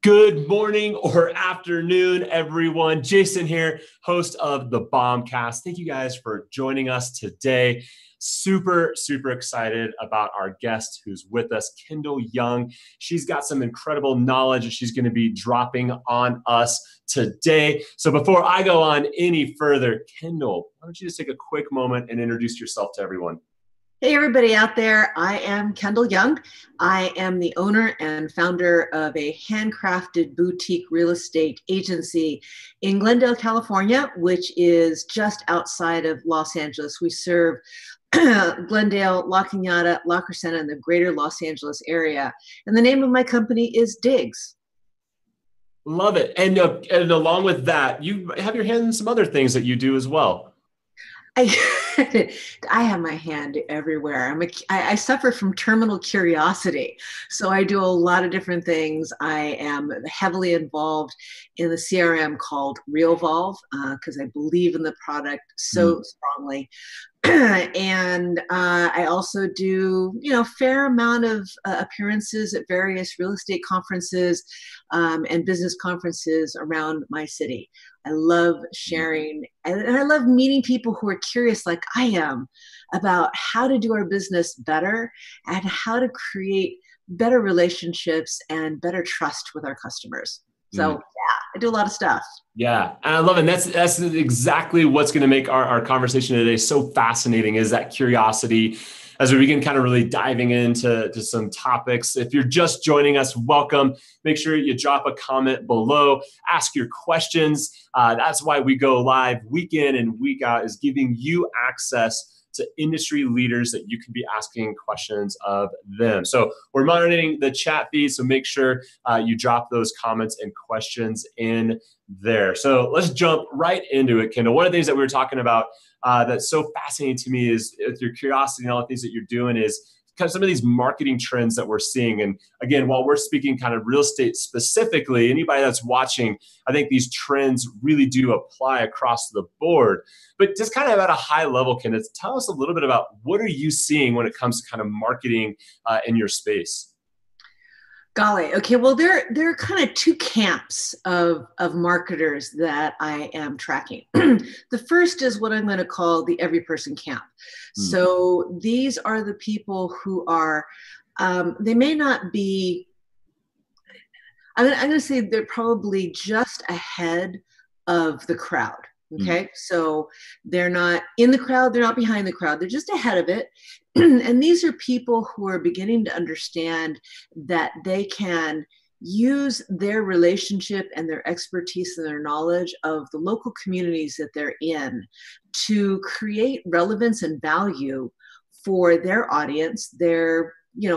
Good morning or afternoon, everyone. Jason here, host of the BombCast. Thank you guys for joining us today. Super excited about our guest who's with us, Kendyl Young. She's got some incredible knowledge that she's going to be dropping on us today. So before I go on any further, Kendyl, why don't you just take a quick moment and introduce yourself to everyone? Hey, everybody out there. I am Kendyl Young. I am the owner and founder of a handcrafted boutique real estate agency in Glendale, California, which is just outside of Los Angeles. We serve Glendale, La Cañada, La Crescenta, and the greater Los Angeles area. And the name of my company is Diggs. Love it. And along with that, you have your hand in some other things that you do as well. I have my hand everywhere. I suffer from terminal curiosity. So I do a lot of different things. I am heavily involved in the CRM called RealVolve because I believe in the product so strongly. And I also do, fair amount of appearances at various real estate conferences and business conferences around my city. I love sharing and I love meeting people who are curious like I am about how to do our business better and how to create better relationships and better trust with our customers. So yeah, I do a lot of stuff. Yeah, and I love it. And that's exactly what's going to make our conversation today so fascinating is that curiosity as we begin kind of really diving into some topics. If you're just joining us, welcome. Make sure you drop a comment below, ask your questions. That's why we go live week in and week out, is giving you access to industry leaders that you can be asking questions of them. So we're monitoring the chat feed, so make sure you drop those comments and questions in there. So let's jump right into it, Kendyl. One of the things that we were talking about that's so fascinating to me is your curiosity and all the things that you're doing is kind of some of these marketing trends that we're seeing. And again, while we're speaking kind of real estate specifically, anybody that's watching, I think these trends really do apply across the board. But just kind of at a high level, Kendyl, tell us a little bit about what are you seeing when it comes to kind of marketing in your space? Golly. Okay. Well, there are kind of two camps of marketers that I am tracking. The first is what I'm going to call the every person camp. Mm. So these are the people who are, they may not be, I'm going to say they're probably just ahead of the crowd. Mm. Okay. So they're not in the crowd, they're not behind the crowd, they're just ahead of it. And these are people who are beginning to understand that they can use their relationship and their expertise and their knowledge of the local communities that they're in to create relevance and value for their audience, their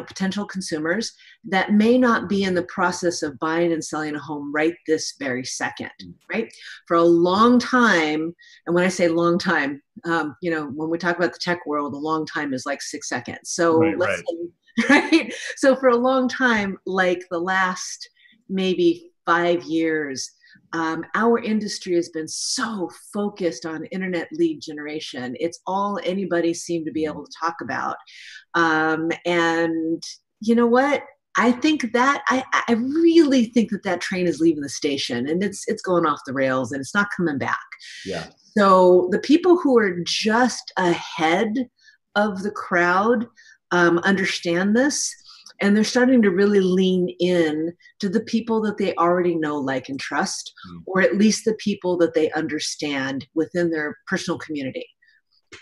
potential consumers that may not be in the process of buying and selling a home right this very second, right? For a long time, and when I say long time, when we talk about the tech world, a long time is like 6 seconds. So Right. say, right? So for a long time, like the last maybe 5 years, our industry has been so focused on internet lead generation. It's all anybody seemed to be able to talk about. And you know what? I think that I really think that train is leaving the station and it's going off the rails and it's not coming back. Yeah. So the people who are just ahead of the crowd understand this, and they're starting to really lean in to the people that they already know, like, and trust, or at least the people that they understand within their personal community.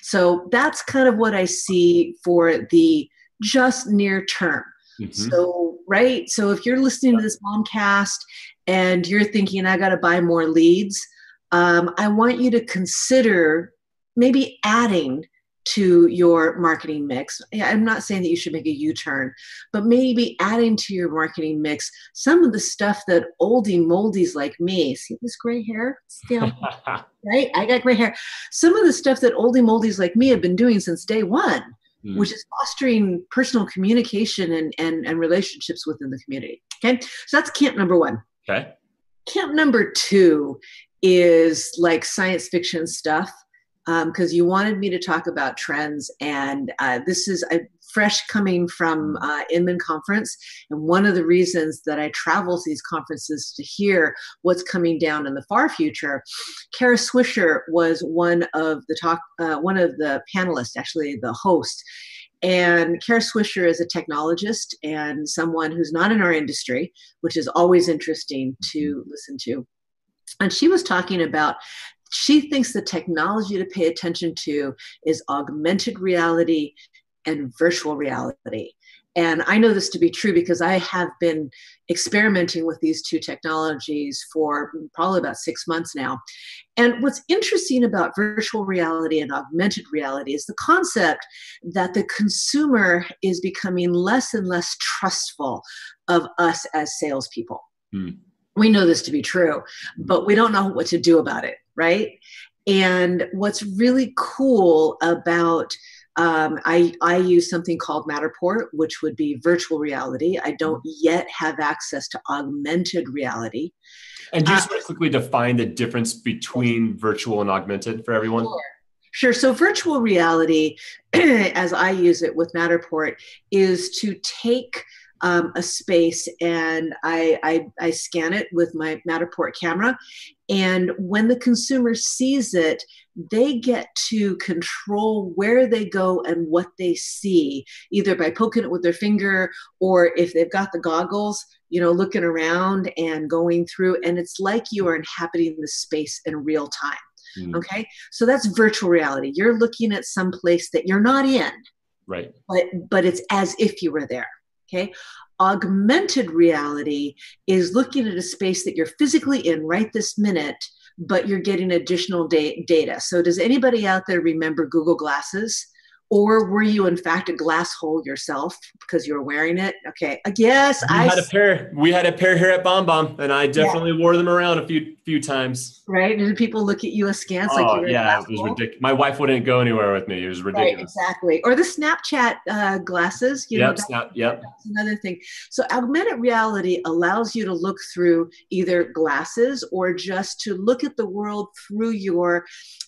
So that's kind of what I see for the just near term. Mm-hmm. So, right. So if you're listening to this BombCast and you're thinking, I got to buy more leads, I want you to consider maybe adding to your marketing mix. I'm not saying that you should make a U-turn, but maybe adding to your marketing mix some of the stuff that oldie moldies like me, see this gray hair? Still, right? I got gray hair. Some of the stuff that oldie moldies like me have been doing since day one, which is fostering personal communication and relationships within the community. Okay. So that's camp number one. Okay. Camp number two is like science fiction stuff. Because you wanted me to talk about trends, and this is fresh coming from Inman Conference, and one of the reasons that I travel to these conferences to hear what's coming down in the far future. Kara Swisher was one of the panelists, actually the host. And Kara Swisher is a technologist and someone who's not in our industry, which is always interesting to listen to. And she was talking about, she thinks the technology to pay attention to is augmented reality and virtual reality. And I know this to be true because I have been experimenting with these two technologies for probably about 6 months now. And what's interesting about virtual reality and augmented reality is the concept that the consumer is becoming less and less trustful of us as salespeople. We know this to be true, but we don't know what to do about it, right? And what's really cool about, I use something called Matterport, which would be virtual reality. I don't yet have access to augmented reality. And do you just want to quickly define the difference between virtual and augmented for everyone? Sure. So virtual reality, as I use it with Matterport, is to take a space and I scan it with my Matterport camera. And when the consumer sees it, they get to control where they go and what they see, either by poking it with their finger or if they've got the goggles, looking around and going through. And it's like you are inhabiting the space in real time. Okay. So that's virtual reality. You're looking at some place that you're not in, right? But it's as if you were there. Okay. Augmented reality is looking at a space that you're physically in right this minute, but you're getting additional data. So does anybody out there remember Google Glasses? Or were you in fact a glass hole yourself because you were wearing it? Okay. Yes, we had a pair here at BombBomb, and I definitely wore them around a few times. Right? Did people look at you askance like you were a glass it was hole? ridiculous. My wife wouldn't go anywhere with me. It was ridiculous. Right, exactly. Or the Snapchat glasses. Yep. That's another thing. So augmented reality allows you to look through either glasses or just to look at the world through your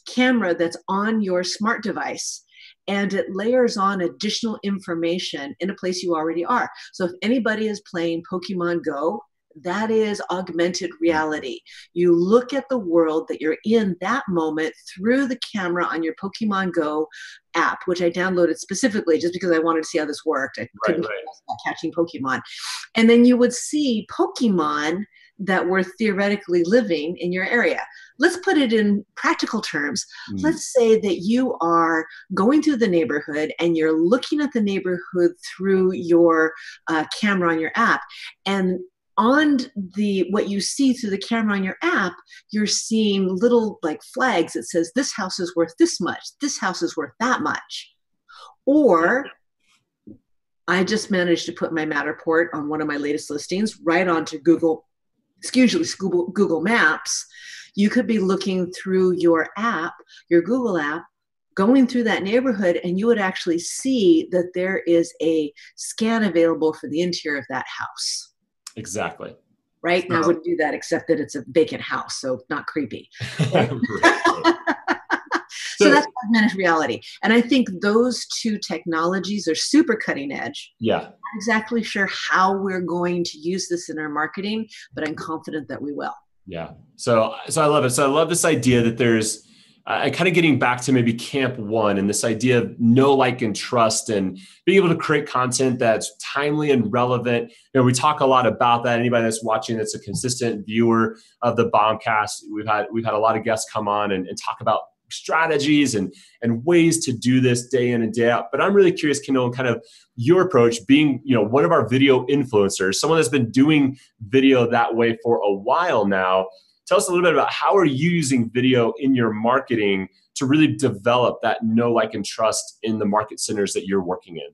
camera that's on your smart device. and it layers on additional information in a place you already are. So if anybody is playing Pokemon Go, that is augmented reality. You look at the world that you're in that moment through the camera on your Pokemon Go app, which I downloaded specifically just because I wanted to see how this worked. I couldn't care less about catching Pokemon. And then you would see Pokemon that were theoretically living in your area. Let's put it in practical terms. Let's say that you are going through the neighborhood and you're looking at the neighborhood through your camera on your app, and on what you see through the camera on your app, you're seeing little like flags that says this house is worth this much, this house is worth that much. Or I just managed to put my Matterport on one of my latest listings right onto Google Maps. You could be looking through your app, your Google app, going through that neighborhood, and you would actually see that there is a scan available for the interior of that house. Exactly. Right? Now I wouldn't do that except that it's a vacant house, so not creepy. Right? So that's augmented reality. And I think those two technologies are super cutting edge. Yeah. I'm not exactly sure how we're going to use this in our marketing, but I'm confident that we will. Yeah. So I love it. So I love this idea that there's kind of getting back to maybe camp one and this idea of know, like, and trust, and being able to create content that's timely and relevant. You know, we talk a lot about that. Anybody that's watching that's a consistent viewer of the BombCast, we've had a lot of guests come on and talk about strategies and ways to do this day in and day out. But I'm really curious, Kendyl, kind of your approach being, one of our video influencers, someone that's been doing video that way for a while now. Tell us a little bit about how are you using video in your marketing to really develop that know, like, and trust in the market centers that you're working in?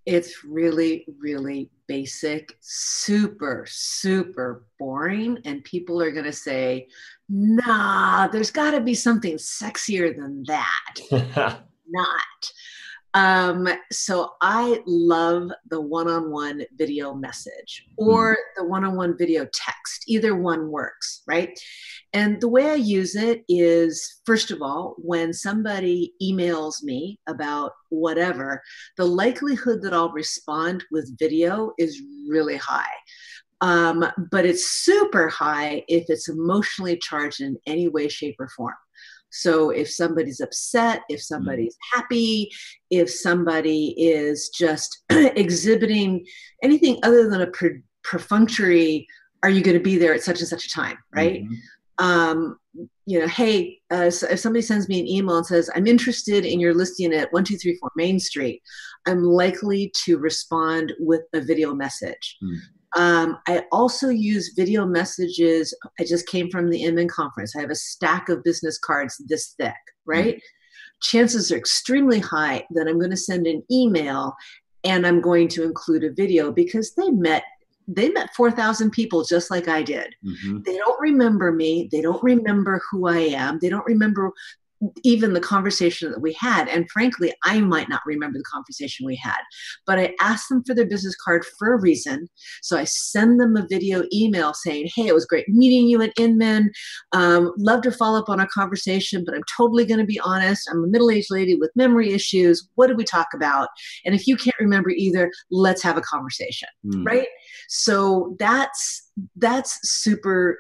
It's really, really basic, super, super boring. And people are going to say, nah, there's got to be something sexier than that. Not. So I love the one-on-one video message or the one-on-one video text. Either one works, right? And the way I use it is, first of all, when somebody emails me about whatever, the likelihood that I'll respond with video is really high. But it's super high if it's emotionally charged in any way, shape, or form. So if somebody's upset, if somebody's happy, if somebody is just exhibiting anything other than a perfunctory, are you going to be there at such and such a time, right? Hey, so if somebody sends me an email and says, I'm interested in your listing at 1234 Main Street, I'm likely to respond with a video message. I also use video messages. I just came from the Inman conference. I have a stack of business cards this thick, right? Chances are extremely high that I'm going to send an email and I'm going to include a video because they met 4,000 people just like I did. They don't remember me. They don't remember who I am. They don't remember even the conversation that we had. And frankly, I might not remember the conversation we had, but I asked them for their business card for a reason. So I send them a video email saying, hey, it was great meeting you at Inman. Love to follow up on our conversation, but I'm totally going to be honest. I'm a middle-aged lady with memory issues. What did we talk about? And if you can't remember either, let's have a conversation, right? So that's super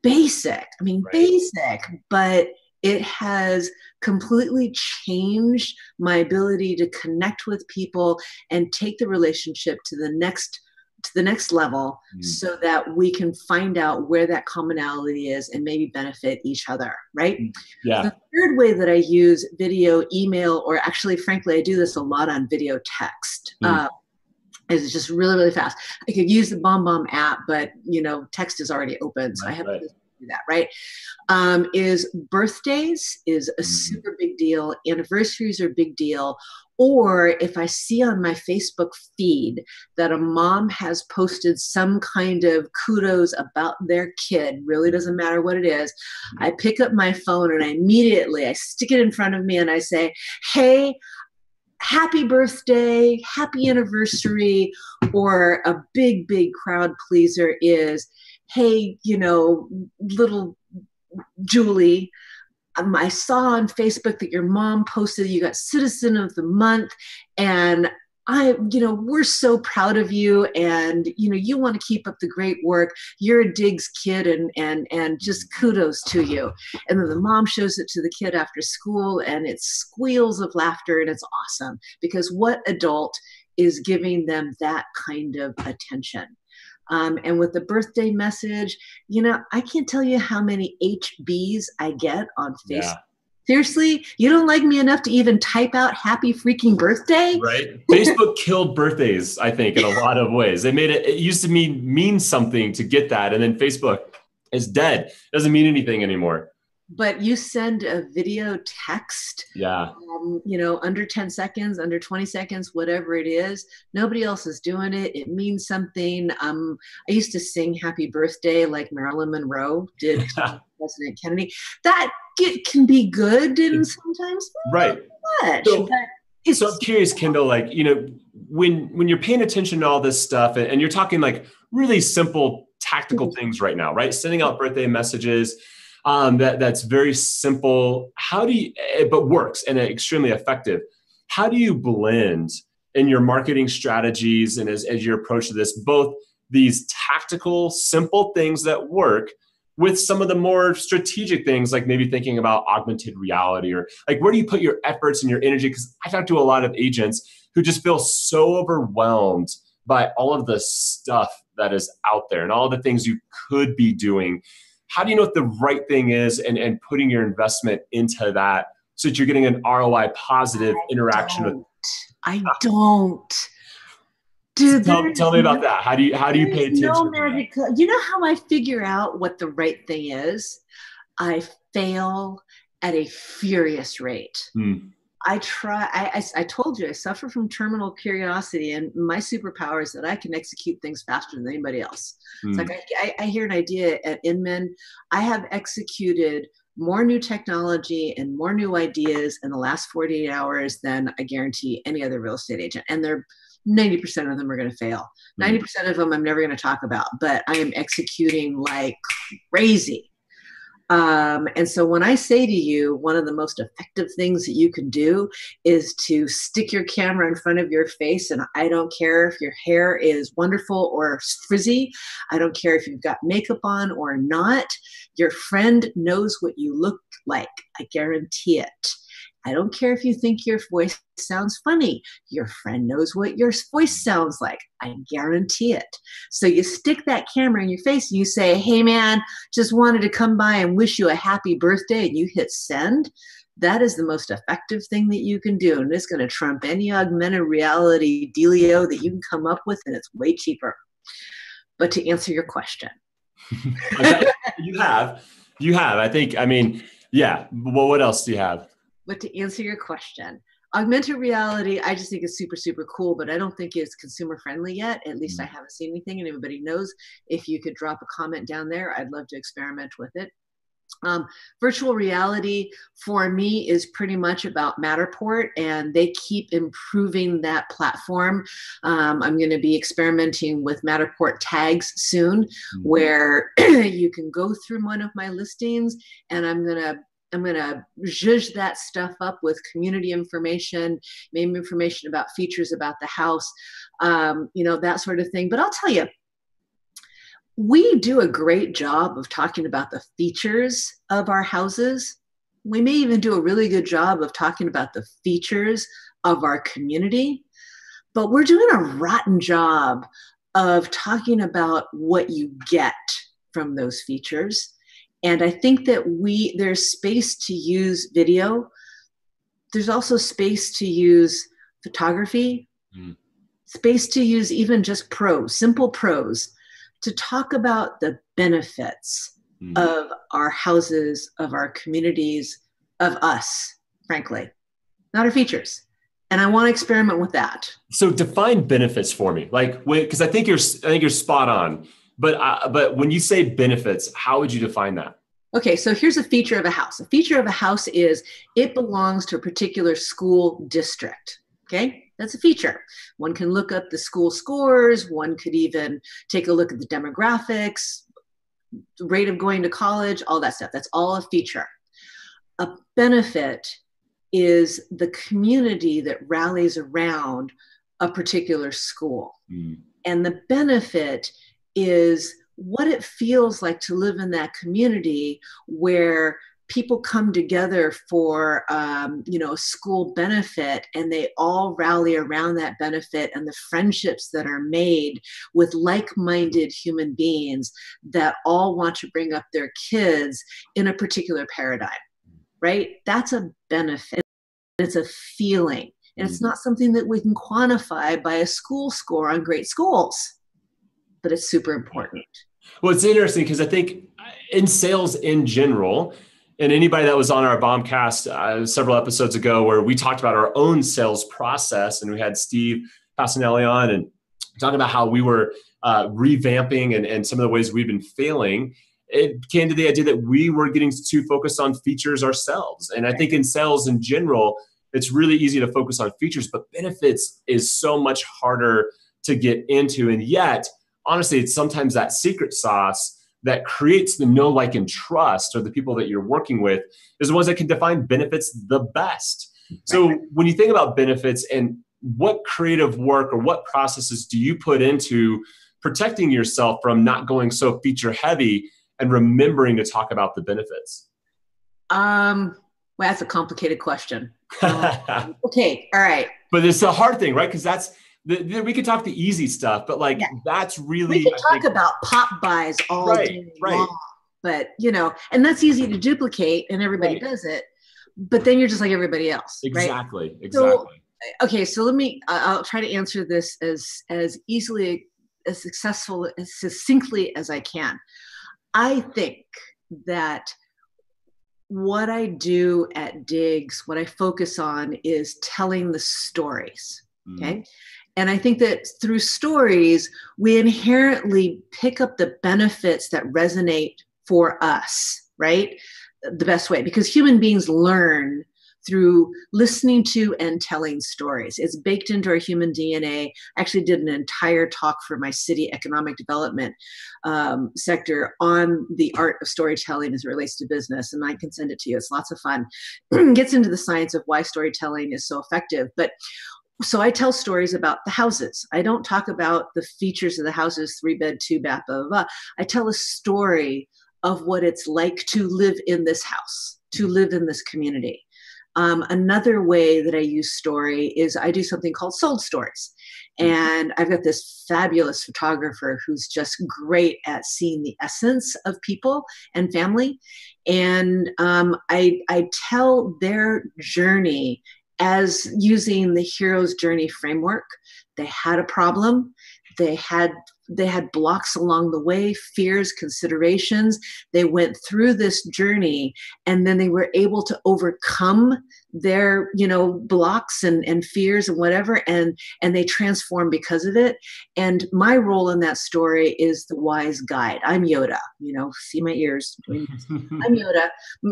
basic. I mean, basic, but it has completely changed my ability to connect with people and take the relationship to the next level so that we can find out where that commonality is and maybe benefit each other, right? Yeah. The third way that I use video, email, or actually, frankly, I do this a lot on video text. It's just really, really fast. I could use the BombBomb app, but text is already open, so I have to do that, right? Is birthdays is a super big deal. Anniversaries are a big deal. Or if I see on my Facebook feed that a mom has posted some kind of kudos about their kid, really doesn't matter what it is, I pick up my phone and I stick it in front of me and I say, hey, happy birthday, happy anniversary. Or a big, big crowd pleaser is, hey, little Julie, I saw on Facebook that your mom posted you got Citizen of the Month, and we're so proud of you, and you want to keep up the great work. You're a Diggs kid, and just kudos to you. And then the mom shows it to the kid after school, and it's squeals of laughter, and it's awesome, because what adult is giving them that kind of attention? And with the birthday message, I can't tell you how many HBs I get on Facebook. Yeah. Seriously, you don't like me enough to even type out happy freaking birthday? Right. Facebook killed birthdays, I think, in a lot of ways. It used to mean something to get that. And then Facebook is dead. It doesn't mean anything anymore. But you send a video text, yeah, under 10 seconds, under 20 seconds, whatever it is, nobody else is doing it. It means something. I used to sing happy birthday like Marilyn Monroe did to President Kennedy. That can be good and sometimes right. Much, so I'm curious, Kendyl, when you're paying attention to all this stuff, and you're talking like really simple tactical things right now, right? Sending out birthday messages, that's very simple. But works and extremely effective. How do you blend in your marketing strategies and as your approach to this, both these tactical, simple things that work with some of the more strategic things, like maybe thinking about augmented reality, or like, where do you put your efforts and your energy? Because I talk to a lot of agents who just feel so overwhelmed by all of the stuff that is out there and all the things you could be doing. How do you know what the right thing is, and putting your investment into that so that you're getting an ROI positive interaction? I don't. Dude, tell me about that. How do you pay attention? No magic. You know how I figure out what the right thing is? I fail at a furious rate. I try. I told you I suffer from terminal curiosity, and my superpower is that I can execute things faster than anybody else. It's like I hear an idea at Inman. I have executed more new technology and more new ideas in the last 48 hours than I guarantee any other real estate agent. And they're 90% of them are going to fail. 90% of them I'm never going to talk about, but I am executing like crazy. And so when I say to you, one of the most effective things that you can do is to stick your camera in front of your face. And I don't care if your hair is wonderful or frizzy. I don't care if you've got makeup on or not. Your friend knows what you look like. I guarantee it. I don't care if you think your voice sounds funny. Your friend knows what your voice sounds like. I guarantee it. So you stick that camera in your face and you say, hey man, just wanted to come by and wish you a happy birthday, and you hit send. That is the most effective thing that you can do. And it's going to trump any augmented reality dealio that you can come up with, and it's way cheaper. But to answer your question. You have, I think, yeah. Well, what else do you have? But to answer your question, augmented reality, I just think is super, super cool, but I don't think it's consumer friendly yet. At least I haven't seen anything, and everybody knows. If you could drop a comment down there, I'd love to experiment with it. Virtual reality for me is pretty much about Matterport, and they keep improving that platform. I'm going to be experimenting with Matterport tags soon, where you can go through one of my listings, and I'm going to zhuzh that stuff up with community information, maybe information about features about the house, that sort of thing. But I'll tell you, we do a great job of talking about the features of our houses. We may even do a really good job of talking about the features of our community, but we're doing a rotten job of talking about what you get from those features. And I think that there's space to use video. There's also space to use photography, space to use even just prose, simple prose, to talk about the benefits of our houses, of our communities, of us, frankly, not our features. And I want to experiment with that. So define benefits for me, because I think you're spot on. But when you say benefits, how would you define that? Okay, so here's a feature of a house. A feature of a house is it belongs to a particular school district. Okay, that's a feature. One can look up the school scores. One could even take a look at the demographics, the rate of going to college, all that stuff. That's all a feature. A benefit is the community that rallies around a particular school. And the benefit is what it feels like to live in that community where people come together for, school benefit, and they all rally around that benefit, and the friendships that are made with like-minded human beings that all want to bring up their kids in a particular paradigm, right? That's a benefit. It's a feeling. And it's not something that we can quantify by a school score on great schools, but it's super important. Well, it's interesting because I think in sales in general, and anybody that was on our BombCast several episodes ago where we talked about our own sales process, and we had Steve Passanelli on and talking about how we were revamping and some of the ways we've been failing, it came to the idea that we were getting too focused on features ourselves. And I think in sales in general, it's really easy to focus on features, but benefits is so much harder to get into. And yet, honestly, it's sometimes that secret sauce that creates the know, like, and trust, or the people that you're working with, is the ones that can define benefits the best. So when you think about benefits, and what creative work or what processes do you put into protecting yourself from not going so feature heavy and remembering to talk about the benefits? Well, that's a complicated question. Okay. All right. But it's a hard thing, right? Because that's, we could talk the easy stuff, but that's really, we could talk about pop buys all day long, but and that's easy to duplicate, and everybody does it, but then you're just like everybody else. Exactly. So, okay. So I'll try to answer this as easily, as succinctly as I can. I think that what I do at Diggs, what I focus on, is telling the stories. Okay. And I think that through stories, we inherently pick up the benefits that resonate for us, right? The best way, because human beings learn through listening to and telling stories. It's baked into our human DNA. I actually did an entire talk for my city economic development sector on the art of storytelling as it relates to business, and I can send it to you. It's lots of fun. Gets into the science of why storytelling is so effective. But so I tell stories about the houses. I don't talk about the features of the houses, 3-bed, 2-bath, blah, blah, blah. I tell a story of what it's like to live in this house, to live in this community. Another way that I use story is I do something called sold stories. And I've got this fabulous photographer who's just great at seeing the essence of people and family. And I tell their journey as using the hero's journey framework. They had a problem. They had blocks along the way, fears, considerations. They went through this journey, and then they were able to overcome their, blocks and fears and whatever, and they transformed because of it. And my role in that story is the wise guide. I'm Yoda, see my ears. I'm Yoda.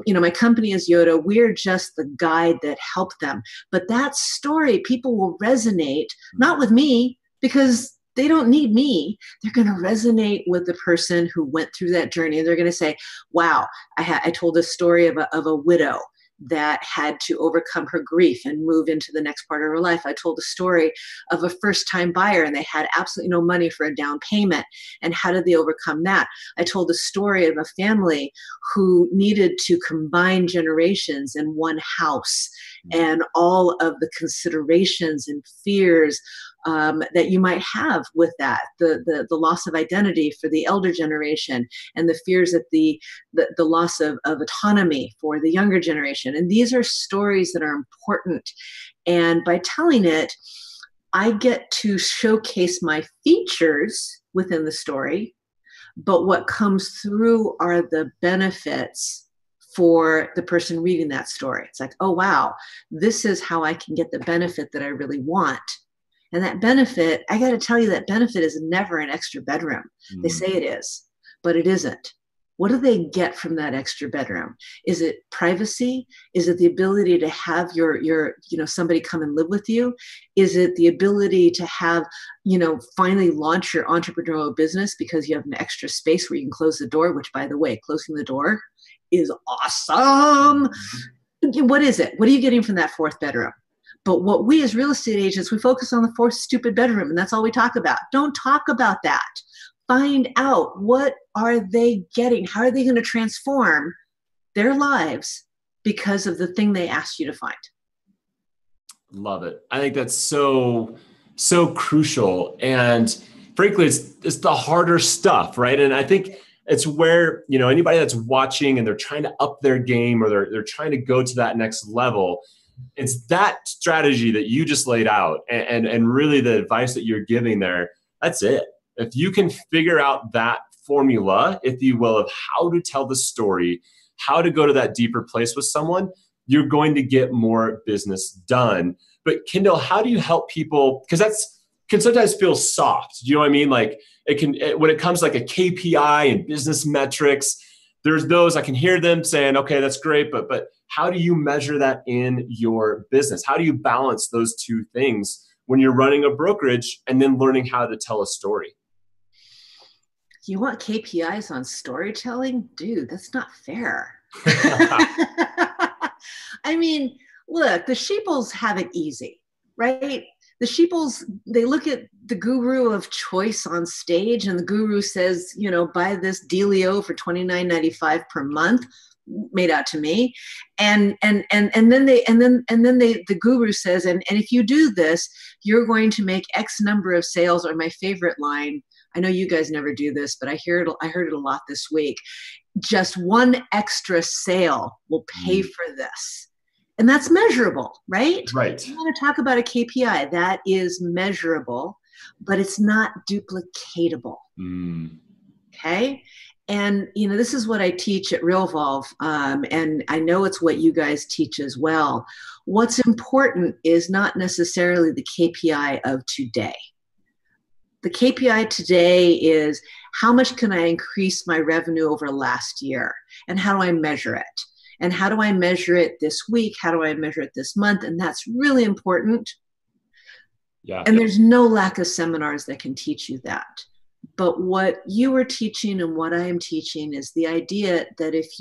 My company is Yoda. We're just the guide that helped them. But that story, people will resonate, not with me, because they don't need me. They're going to resonate with the person who went through that journey. They're going to say, wow, I told a story of a widow that had to overcome her grief and move into the next part of her life. I told a story of a first-time buyer, and they had absolutely no money for a down payment. And how did they overcome that? I told a story of a family who needed to combine generations in one house, and all of the considerations and fears that you might have with that, the loss of identity for the elder generation, and the fears that the loss of autonomy for the younger generation. And these are stories that are important. And by telling it, I get to showcase my features within the story, but what comes through are the benefits for the person reading that story. It's like, oh, wow, this is how I can get the benefit that I really want. And that benefit, I got to tell you, that benefit is never an extra bedroom. They say it is, but it isn't. What do they get from that extra bedroom? Is it privacy? Is it the ability to have your somebody come and live with you? Is it the ability to have, finally launch your entrepreneurial business because you have an extra space where you can close the door, which, by the way, closing the door is awesome. What is it? What are you getting from that fourth bedroom? But what we as real estate agents, we focus on the fourth stupid bedroom, and that's all we talk about. Don't talk about that. Find out, what are they getting? How are they going to transform their lives because of the thing they asked you to find? Love it. I think that's so crucial. And frankly, it's the harder stuff, right? And I think it's where, anybody that's watching and they're trying to up their game, or they're trying to go to that next level, it's that strategy that you just laid out, and really the advice that you're giving there. That's it. If you can figure out that formula, if you will, of how to tell the story, how to go to that deeper place with someone, you're going to get more business done. But Kendyl, how do you help people? Because that's can sometimes feel soft. You know what I mean? Like when it comes like a KPI and business metrics, there's those, I can hear them saying, okay, that's great, but how do you measure that in your business? How do you balance those two things when you're running a brokerage and then learning how to tell a story? You want KPIs on storytelling? Dude, that's not fair. I mean, look, the sheeples have it easy, right? The sheeples, they look at the guru of choice on stage, and the guru says, buy this dealio for $29.95 per month, made out to me. And then the guru says, and if you do this, you're going to make X number of sales. Or my favorite line, I know you guys never do this, but I heard it a lot this week. Just one extra sale will pay for this. And that's measurable, right? Right. You want to talk about a KPI that is measurable, but it's not duplicatable. Okay. And, this is what I teach at RealVolve. And I know it's what you guys teach as well. What's important is not necessarily the KPI of today. The KPI today is, how much can I increase my revenue over last year? And how do I measure it? And how do I measure it this week? How do I measure it this month? And that's really important. Yeah. And there's no lack of seminars that can teach you that. But what you are teaching and what I am teaching is the idea that if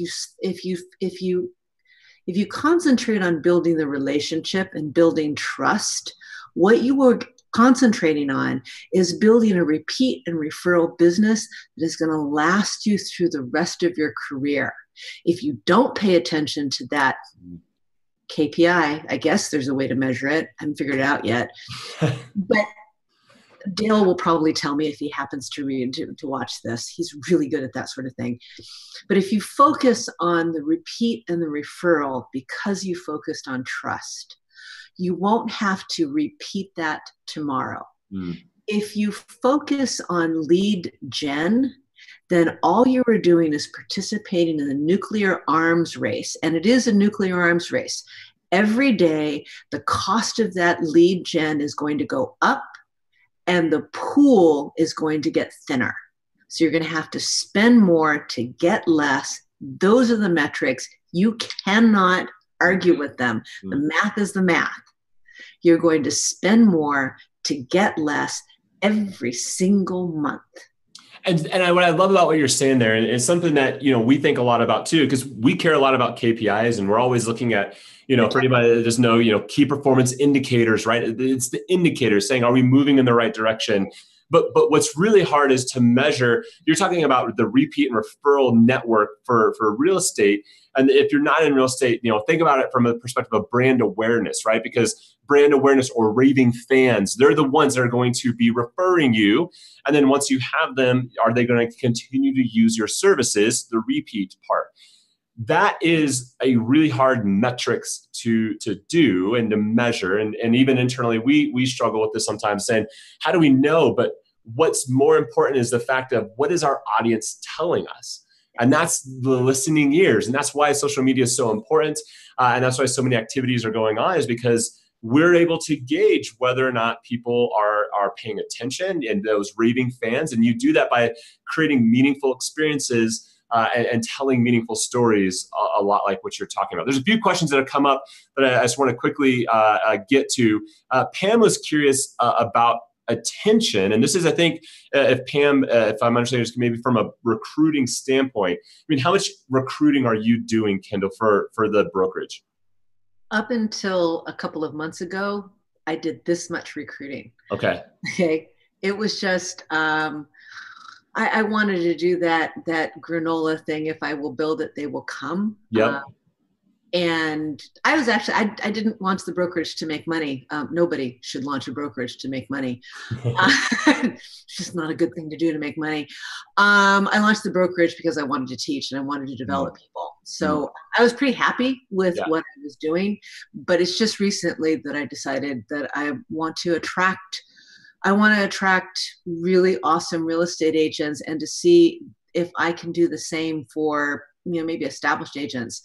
you concentrate on building the relationship and building trust, what you are concentrating on is building a repeat and referral business that is going to last you through the rest of your career. If you don't pay attention to that KPI, I guess there's a way to measure it. I haven't figured it out yet. But Dale will probably tell me if he happens to watch this. He's really good at that sort of thing. But if you focus on the repeat and the referral because you focused on trust, you won't have to repeat that tomorrow. If you focus on lead gen, then all you are doing is participating in the nuclear arms race. And it is a nuclear arms race. Every day, the cost of that lead gen is going to go up, and the pool is going to get thinner. So you're going to have to spend more to get less. Those are the metrics. You cannot argue with them. The math is the math. You're going to spend more to get less every single month. And what I love about what you're saying there, and it's something that, we think a lot about too, because we care a lot about KPIs, and we're always looking at, for anybody that doesn't know, key performance indicators, right? It's the indicators saying, are we moving in the right direction? But what's really hard is to measure. You're talking about the repeat and referral network for real estate. And if you're not in real estate, think about it from a perspective of brand awareness, right? Because brand awareness or raving fans, they're the ones that are going to be referring you. And then once you have them, are they going to continue to use your services, the repeat part? That is a really hard metrics to do and to measure. And even internally, we struggle with this sometimes, saying, how do we know? But what's more important is the fact of, what is our audience telling us? And that's the listening ears. And that's why social media is so important. And that's why so many activities are going on, is because we're able to gauge whether or not people are paying attention, and those raving fans. And you do that by creating meaningful experiences and telling meaningful stories, a lot like what you're talking about. There's a few questions that have come up that I just want to quickly get to. Pam was curious about attention. And this is, I think, if Pam, if I'm understanding this, maybe from a recruiting standpoint, how much recruiting are you doing, Kendyl, for the brokerage? Up until a couple of months ago, I did this much recruiting. Okay. Okay. It was just, I wanted to do that granola thing. If I will build it, they will come. Yep. And I was actually, I didn't launch the brokerage to make money. Nobody should launch a brokerage to make money. It's just not a good thing to do to make money. I launched the brokerage because I wanted to teach and I wanted to develop people. So I was pretty happy with what I was doing, but it's just recently that I decided that I want to attract really awesome real estate agents and to see if I can do the same for, maybe established agents,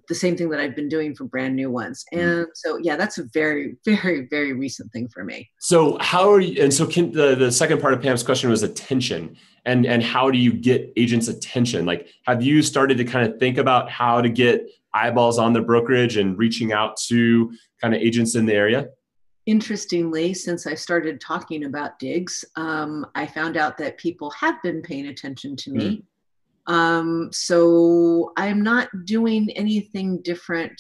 the same thing that I've been doing for brand new ones. And so, yeah, that's a very, very, very recent thing for me. So how are you, and so the second part of Pam's question was attention, and how do you get agents' attention? Like, have you started to kind of think about how to get eyeballs on the brokerage and reaching out to kind of agents in the area? Interestingly, since I started talking about digs, I found out that people have been paying attention to me. So I'm not doing anything different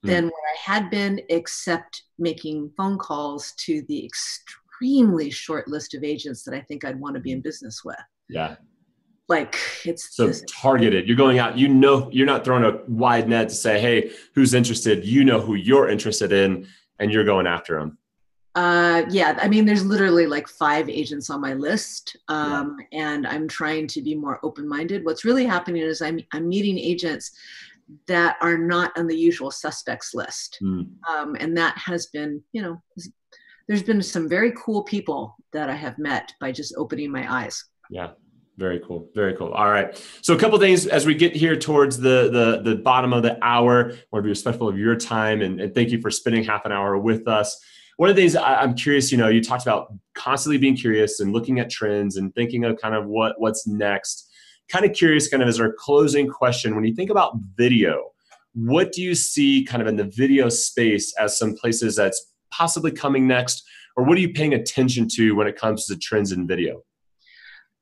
than what I had been, except making phone calls to the extremely short list of agents that I think I'd want to be in business with. Yeah. Like it's so targeted. You're going out, you're not throwing a wide net to say, hey, who's interested? You know who you're interested in, and you're going after them. Yeah, I mean, there's literally like 5 agents on my list, and I'm trying to be more open-minded. What's really happening is I'm meeting agents that are not on the usual suspects list, and that has been, there's been some very cool people that I have met by just opening my eyes. Yeah. Very cool. Very cool. All right. So a couple of things as we get here towards the bottom of the hour. I want to be respectful of your time, and thank you for spending half an hour with us. One of the things I'm curious, you talked about constantly being curious and looking at trends and thinking of kind of what's next. Kind of curious, kind of as our closing question, when you think about video, what do you see kind of in the video space as some places that's possibly coming next, or what are you paying attention to when it comes to trends in video?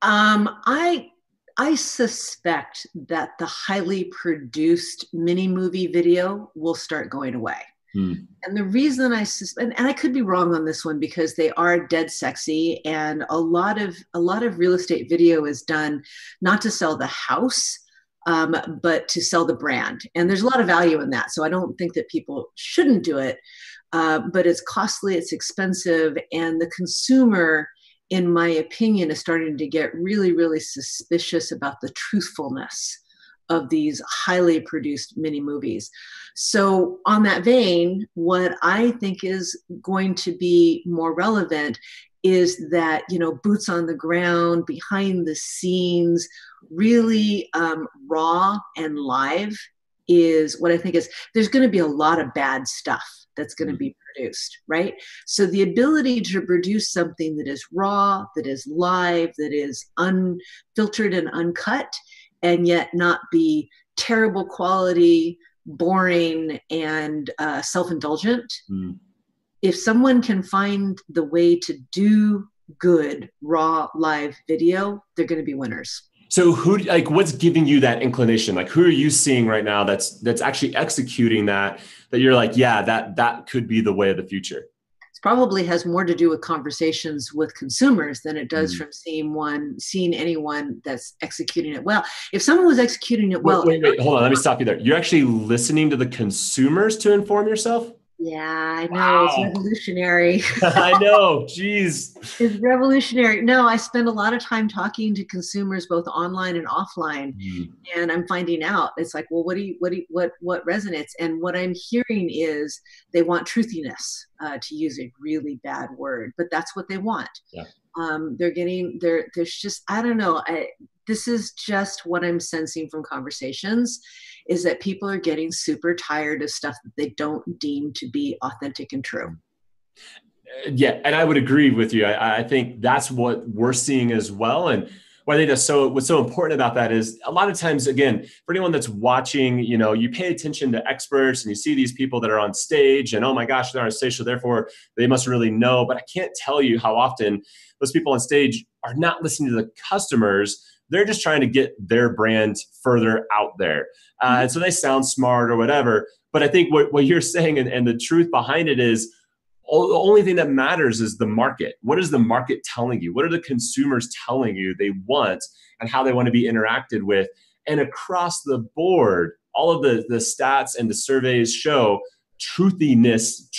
I suspect that the highly produced mini movie video will start going away. And the reason I suspect, and I could be wrong on this one because they are dead sexy, and a lot of real estate video is done not to sell the house, but to sell the brand. And there's a lot of value in that. So I don't think that people shouldn't do it, but it's costly, it's expensive, and the consumer, in my opinion, is starting to get really, really suspicious about the truthfulness of these highly produced mini movies. So on that vein, what I think is going to be more relevant is that, boots on the ground, behind the scenes, really raw and live is what I think is, there's going to be a lot of bad stuff that's going to be produced, right? So the ability to produce something that is raw, that is live, that is unfiltered and uncut, and yet not be terrible quality, boring, and self-indulgent. If someone can find the way to do good, raw, live video, they're going to be winners. So what's giving you that inclination? Like, who are you seeing right now that's actually executing that you're like, yeah, that could be the way of the future? It probably has more to do with conversations with consumers than it does from seeing anyone that's executing it well. If someone was executing it well. Wait, hold on. Let me stop you there. You're actually listening to the consumers to inform yourself? Yeah, I know. Wow. It's revolutionary. I know. Jeez. It's revolutionary. No, I spend a lot of time talking to consumers, both online and offline, and I'm finding out. It's like, well, what resonates? And what I'm hearing is they want truthiness, to use a really bad word, but that's what they want. Yeah. There's just, I don't know. This is just what I'm sensing from conversations, is that people are getting super tired of stuff that they don't deem to be authentic and true. Yeah. And I would agree with you. I think that's what we're seeing as well. And what I think what's so important about that is a lot of times, again, for anyone that's watching, you pay attention to experts and you see these people that are on stage and, oh my gosh, they're on stage, so therefore they must really know. But I can't tell you how often those people on stage are not listening to the customers. They're just trying to get their brand further out there. And so they sound smart or whatever, But I think what you're saying and the truth behind it is the only thing that matters is the market. What is the market telling you? What are the consumers telling you they want and how they want to be interacted with? And across the board, all of the stats and the surveys show trustworthiness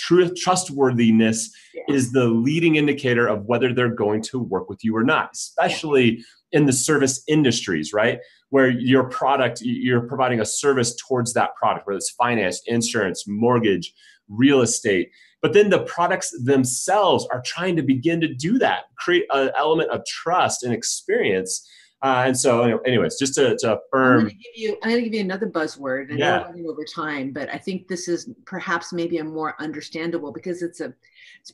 is the leading indicator of whether they're going to work with you or not, especially in the service industries, right? Where your product, you're providing a service towards that product, whether it's finance, insurance, mortgage, real estate. But then the products themselves are trying to begin to do that, create an element of trust and experience. And so, anyways, just to affirm. I'm going to give you another buzzword. I know we're running over time, but I think this is perhaps maybe a more understandable because it's a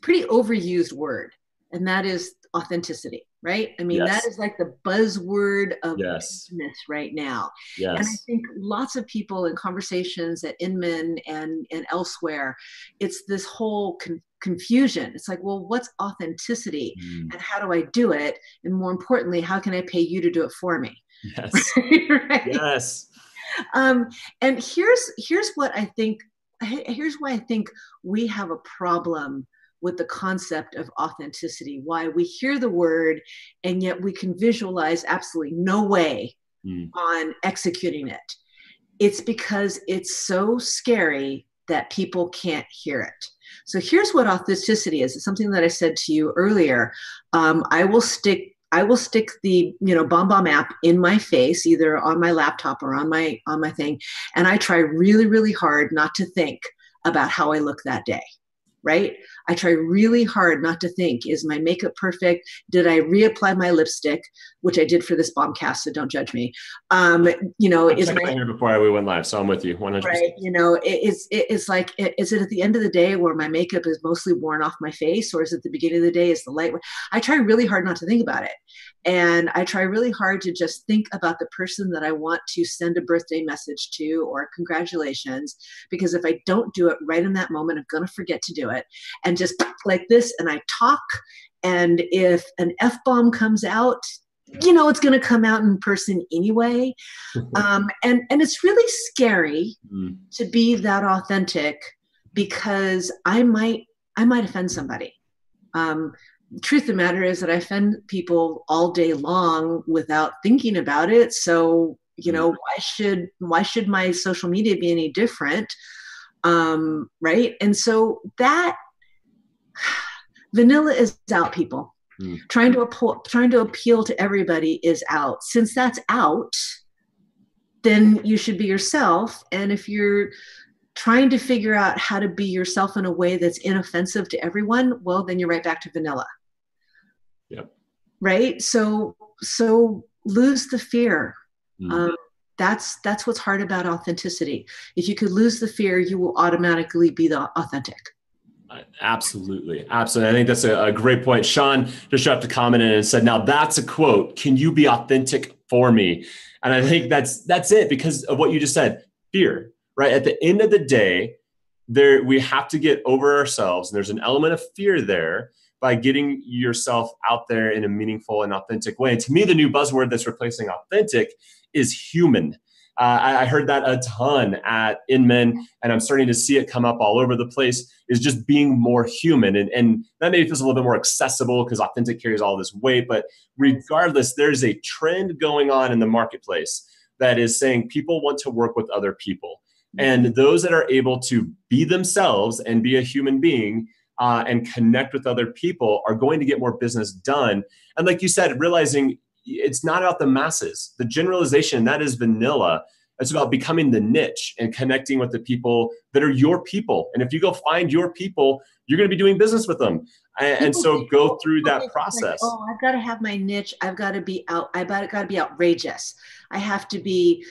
pretty overused word, and that is authenticity, right? I mean, that is like the buzzword of business right now. And I think lots of people in conversations at Inman and elsewhere, it's this whole confusion. It's like, well, what's authenticity and how do I do it? And more importantly, how can I pay you to do it for me? Yes. Right? Yes. And here's what I think, here's why I think we have a problem with the concept of authenticity, why we hear the word and yet we can visualize absolutely no way on executing it. It's because it's so scary that people can't hear it. So here's what authenticity is. It's something that I said to you earlier. I will stick the BombBomb app in my face, either on my laptop or on my thing, and I try really, really hard not to think about how I look that day. Right? I try really hard not to think, is my makeup perfect? Did I reapply my lipstick, which I did for this BombCast, so don't judge me. Is my hair before we went live, so I'm with you 100%. Right? It's like, is it at the end of the day where my makeup is mostly worn off my face, or is it at the beginning of the day? Is the light? I try really hard not to think about it, and I try really hard to just think about the person that I want to send a birthday message to or congratulations, because if I don't do it right in that moment, I'm going to forget to do it, and just like this, and I talk, and if an F-bomb comes out, it's going to come out in person anyway. And it's really scary to be that authentic, because I might offend somebody. The truth of the matter is that I offend people all day long without thinking about it. So, why should my social media be any different? Right. And so that vanilla is out, people. Trying to appeal to everybody is out. Since that's out, then you should be yourself. And if you're trying to figure out how to be yourself in a way that's inoffensive to everyone, well, then you're right back to vanilla. Yep. Right. So lose the fear. That's what's hard about authenticity. If you could lose the fear, you will automatically be the authentic. Absolutely. I think that's a great point. Sean just dropped a comment in and said, now that's a quote. Can you be authentic for me? And I think that's it, because of what you just said, fear, right? At the end of the day, we have to get over ourselves. And there's an element of fear there by getting yourself out there in a meaningful and authentic way. And to me, the new buzzword that's replacing authentic is human. I heard that a ton at Inman, and I'm starting to see it come up all over the place, is just being more human. And that maybe feels a little bit more accessible because authentic carries all this weight. But regardless, there's a trend going on in the marketplace that is saying people want to work with other people. And those that are able to be themselves and be a human being and connect with other people are going to get more business done. And like you said, realizing it's not about the masses. The generalization, that is vanilla. It's about becoming the niche and connecting with the people that are your people. And if you go find your people, you're going to be doing business with them. And so go through that process. Like, I've got to have my niche. I've got to be out. I've got to be outrageous. I have to be,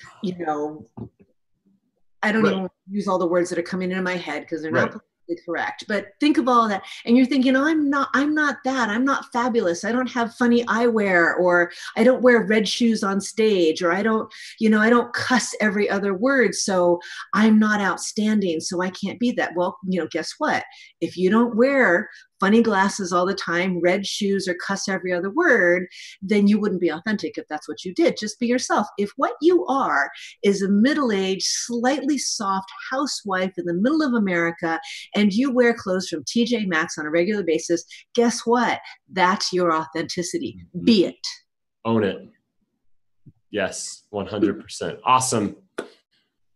I don't even use all the words that are coming into my head because they're not correct. But think of all that, and you're thinking, I'm not that. I'm not fabulous. I don't have funny eyewear, or I don't wear red shoes on stage, or I don't cuss every other word. So I'm not outstanding. So I can't be that. Well, guess what? If you don't wear funny glasses all the time, red shoes, or cuss every other word, then you wouldn't be authentic if that's what you did. Just be yourself. If what you are is a middle-aged, slightly soft housewife in the middle of America, and you wear clothes from TJ Maxx on a regular basis, guess what? That's your authenticity. Be it. Own it. Yes, 100%. Awesome.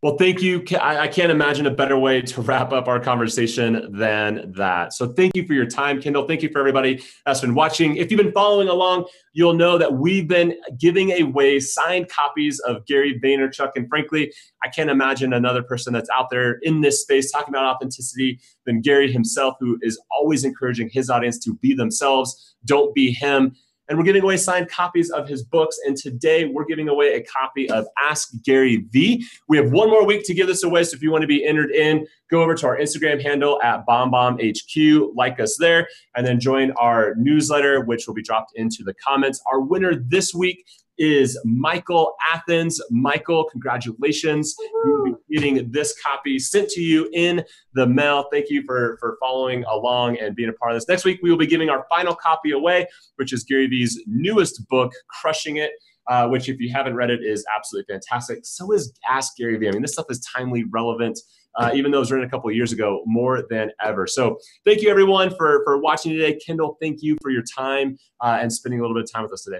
Well, thank you. I can't imagine a better way to wrap up our conversation than that. So thank you for your time, Kendyl. Thank you for everybody that's been watching. If you've been following along, you'll know that we've been giving away signed copies of Gary Vaynerchuk. And frankly, I can't imagine another person that's out there in this space talking about authenticity than Gary himself, who is always encouraging his audience to be themselves. Don't be him. And we're giving away signed copies of his books. And today we're giving away a copy of Ask Gary V. We have one more week to give this away. So if you want to be entered in, go over to our Instagram handle at BombBombHQ, like us there, and then join our newsletter, which will be dropped into the comments. Our winner this week is Michael Athens. Michael, congratulations. You will be getting this copy sent to you in the mail. Thank you for following along and being a part of this. Next week, we will be giving our final copy away, which is Gary V's newest book, Crushing It, which if you haven't read it is absolutely fantastic. So is Ask Gary V. I mean, this stuff is timely, relevant, even though it was written a couple of years ago, more than ever. So thank you, everyone, for watching today. Kendyl, thank you for your time and spending a little bit of time with us today.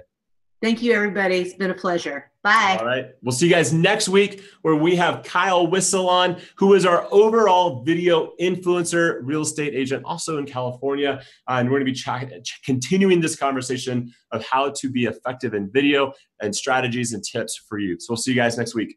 Thank you, everybody. It's been a pleasure. Bye. All right. We'll see you guys next week where we have Kyle Whistle on, who is our overall video influencer, real estate agent, also in California. And we're going to be continuing this conversation of how to be effective in video and strategies and tips for you. So we'll see you guys next week.